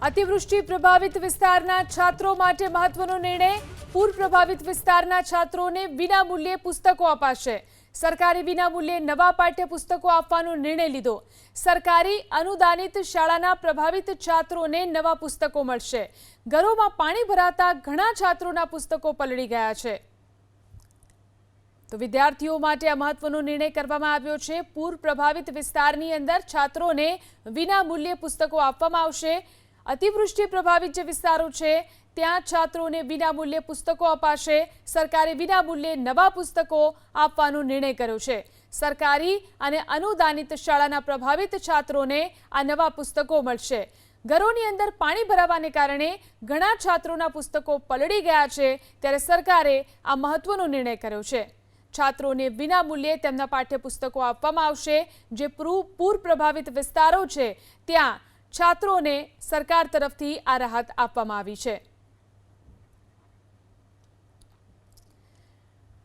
અતિવૃષ્ટિ પ્રભાવિત વિસ્તારના છાત્રો માટે મહત્વનો નિર્ણય। પૂર પ્રભાવિત વિસ્તારના છાત્રોને વિનામૂલ્યે પુસ્તકો અપાશે। સરકારે વિનામૂલ્યે નવા પાઠ્યપુસ્તકો આપવાનો નિર્ણય લીધો। સરકારી અનુદાનિત શાળાના પ્રભાવિત છાત્રોને નવા પુસ્તકો મળશે। ઘરોમાં પાણી ભરાતા ઘણા છાત્રોના પુસ્તકો પલળી ગયા છે। તો વિદ્યાર્થીઓ માટે આ મહત્વનો નિર્ણય કરવામાં આવ્યો છે। પૂર પ્રભાવિત વિસ્તારની અંદર છાત્રોને વિનામૂલ્યે પુસ્તકો આપવામાં આવશે। અતિવૃષ્ટિ પ્રભાવિત જે વિસ્તારો છે ત્યાં છાત્રોને વિનામૂલ્યે પુસ્તકો અપાશે। સરકારે વિનામૂલ્યે નવા પુસ્તકો આપવાનો નિર્ણય કર્યો છે। સરકારી અને અનુદાનિત શાળાના પ્રભાવિત છાત્રોને આ નવા પુસ્તકો મળશે। ઘરોની અંદર પાણી ભરાવાને કારણે ઘણા છાત્રોના પુસ્તકો પલળી ગયા છે, ત્યારે સરકારે આ મહત્વનો નિર્ણય કર્યો છે। છાત્રોને વિનામૂલ્યે તેમના પાઠ્યપુસ્તકો આપવામાં આવશે। જે પૂર પ્રભાવિત વિસ્તારો છે ત્યાં છાત્રોને સરકાર તરફથી આ રાહત આપવામાં આવી છે।